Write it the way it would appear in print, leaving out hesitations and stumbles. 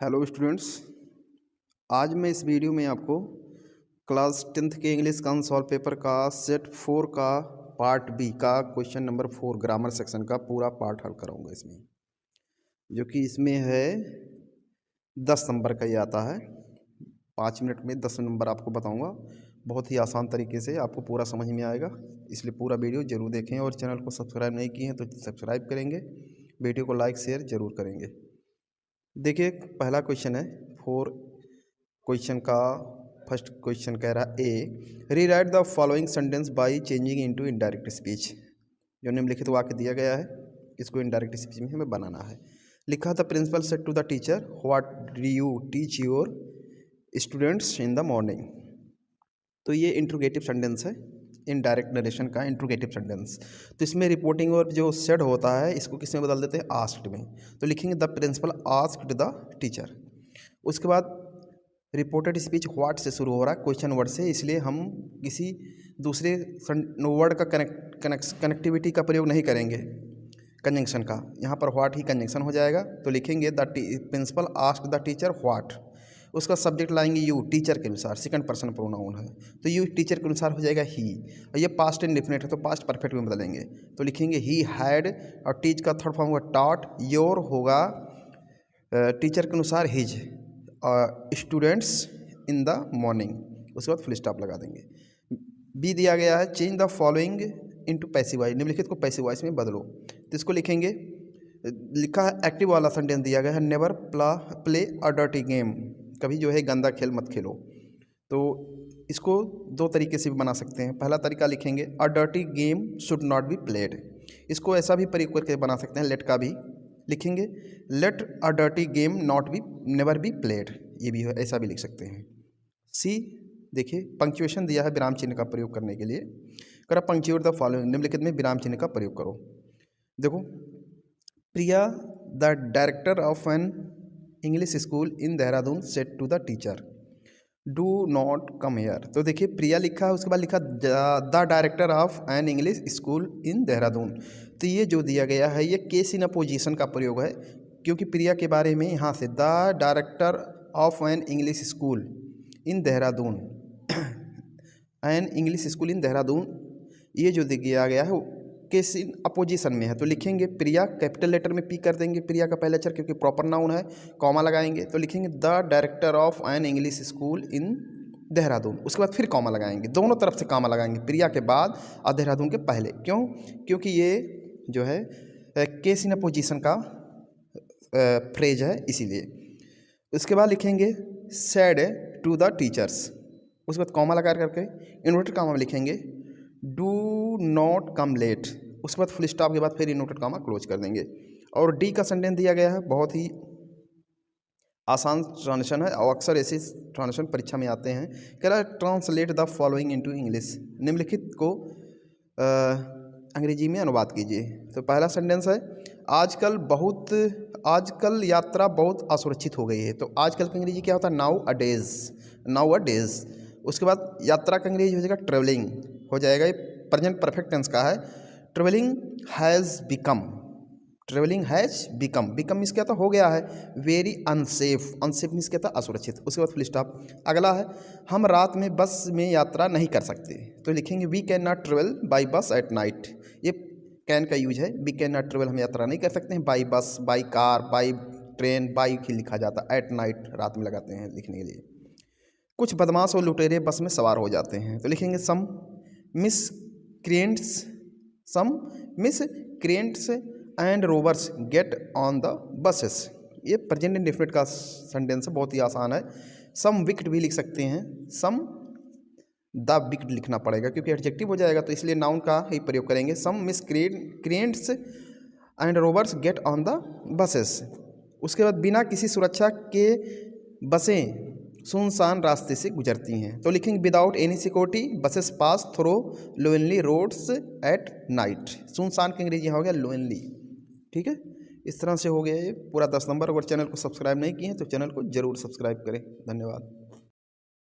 Hello students, आज मैं इस वीडियो में आपको क्लास 10th के इंग्लिश का सॉल्व पेपर का सेट 4 का पार्ट बी का क्वेश्चन नंबर 4 ग्रामर सेक्शन का पूरा पार्ट हल कराऊंगा इसमें, जो कि इसमें है 10 नंबर का ही आता है। 5 मिनट में 10 नंबर आपको बताऊंगा। बहुत ही आसान तरीके से आपको पूरा समझ में आएगा, इसलिए पूरा वीडियो जरूर देखें और चैनल को सब्सक्राइब नहीं किए हैं तो सब्सक्राइब करेंगे, वीडियो को लाइक शेयर जरूर करेंगे। देखिए, पहला क्वेश्चन है 4 क्वेश्चन का। फर्स्ट क्वेश्चन कह रहा है A, rewrite the following sentence by changing into indirect speech. जो निम्नलिखित वाक्य दिया गया है, इसको इनडायरेक्ट स्पीच में हमें बनाना है। लिखा था principal said to the teacher, what do you teach your students in the morning. तो ये इंट्रोगेटिव सेंटेंस है, इनडायरेक्ट नरेशन का इंट्रोगेटिव सेंटेंस। तो इसमें रिपोर्टिंग और जो सेड होता है इसको किस में बदल देते हैं, आस्क्ड में। तो लिखेंगे the principal asked the teacher. उसके बाद रिपोर्टेड स्पीच व्हाट से शुरू हो रहा है, क्वेश्चन वर्ड से, इसलिए हम किसी दूसरे वर्ड का कनेक्टिविटी का प्रयोग नहीं करेंगे, कंजंक्शन का। यहाँ पर व्हाट ही कंजंक्शन हो जाएगा। तो लिखेंगे the principal asked the teacher what. उसका सब्जेक्ट लाएंगे यू, टीचर के अनुसार, सेकंड पर्सन प्रोनाउन है तो यू टीचर के अनुसार हो जाएगा ही। और ये पास्ट इंडेफिनिट है तो पास्ट परफेक्ट में बदलेंगे। तो लिखेंगे ही हैड, और टीच का थर्ड फॉर्म होगा टॉट, योर होगा टीचर के अनुसार his, students in the morning. उसके बाद फुल स्टॉप लगा देंगे। बी दिया गया है change the following into passive voice, निम्नलिखित को पैसिव वॉइस में बदलो। तो इसको लिखेंगे, लिखा है एक्टिव वाला सेंटेंस दिया गया है, never play a dirty game, कभी जो है गंदा खेल मत खेलो। तो इसको दो तरीके से भी बना सकते हैं। पहला तरीका लिखेंगे अ dirty game should not be played. इसको ऐसा भी प्रयोग करके बना सकते हैं, लेट का भी लिखेंगे let a dirty game not be never be played, ये भी ऐसा भी लिख सकते हैं। सी देखिए, पंक्चुएशन दिया है विराम चिन्ह का प्रयोग करने के लिए। करा पंक्चुएट द फॉलोइंग, निम्नलिखित में विराम चिन्ह का प्रयोग करो। देखो, Priya the director of an English school in Dehradun said to the teacher do not come here. तो देखिए, प्रिया लिखा है, उसके बाद लिखा the director of an English school in Dehradun. तो ये जो दिया गया है ये केस इन अपोजिशन का प्रयोग है, क्योंकि प्रिया के बारे में यहाँ से the director of an English school in Dehradun, N English school in Dehradun, ये जो दिया गया है केस इन अपोजिशन में है। तो लिखेंगे प्रिया, कैपिटल लेटर में पी कर देंगे प्रिया का पहले अक्षर, क्योंकि प्रॉपर नाउन है, कॉमा लगाएंगे। तो लिखेंगे the director of an English school in Dehradun. उसके बाद फिर कॉमा लगाएंगे, दोनों तरफ से कॉमा लगाएंगे, प्रिया के बाद और देहरादून के पहले। क्यों? क्योंकि ये जो है केस इन अपोजिशन का फ्रेज है, इसीलिए। उसके बाद लिखेंगे सेड टू द टीचर्स, उसके बाद कॉमा लगा करके इन्वर्टेड कॉमा में लिखेंगे डू नॉट कम लेट। उसके बाद फुल स्टॉप के बाद फिर इन्वर्टेड कॉमा क्लोज कर देंगे। और डी का सेंटेंस दिया गया है, बहुत ही आसान ट्रांसलेशन है और अक्सर ऐसे ट्रांसलेशन परीक्षा में आते हैं। कह रहा है translate the following into English, निम्नलिखित को अंग्रेजी में अनुवाद कीजिए। तो पहला सेंटेंस है आजकल यात्रा बहुत असुरक्षित हो गई है। तो आजकल का अंग्रेजी क्या होता है, नाउ अ डेज। उसके बाद यात्रा का अंग्रेजी हो जाएगा ट्रेवलिंग हो जाएगा, ये प्रेजेंट परफेक्ट टेंस का है। ट्रेवलिंग हैज़ बिकम, मीन्स क्या था, हो गया है। वेरी अनसेफ मीन्स क्या था, असुरक्षित। उसके बाद फुल स्टॉप। अगला है हम रात में बस में यात्रा नहीं कर सकते। तो लिखेंगे we can not travel by bus at night. ये कैन का यूज है, वी कैन नॉट ट्रेवल, हम यात्रा नहीं कर सकते हैं by bus, by car, by train, by ही लिखा जाता है, एट नाइट रात में लगाते हैं लिखने के लिए। कुछ बदमाश और लुटेरे बस में सवार हो जाते हैं। तो लिखेंगे some miscreants and rovers get on the buses. ये प्रेजेंट इंडेफिनिट का सेंटेंस है, बहुत ही आसान है। सम विकेट भी लिख सकते हैं, सम द विकेट लिखना पड़ेगा क्योंकि एडजेक्टिव हो जाएगा, तो इसलिए नाउन का ही प्रयोग करेंगे। Some miscreants and rovers get on the buses. उसके बाद बिना किसी सुरक्षा के बसें सुनसान रास्ते से गुजरती हैं। तो लिखेंगे without any security buses pass through lonely roads at night. सुनसान की अंग्रेजी हो गया लोनली। ठीक है, इस तरह से हो गया ये पूरा 10 नंबर। अगर चैनल को सब्सक्राइब नहीं किए हैं तो चैनल को जरूर सब्सक्राइब करें। धन्यवाद।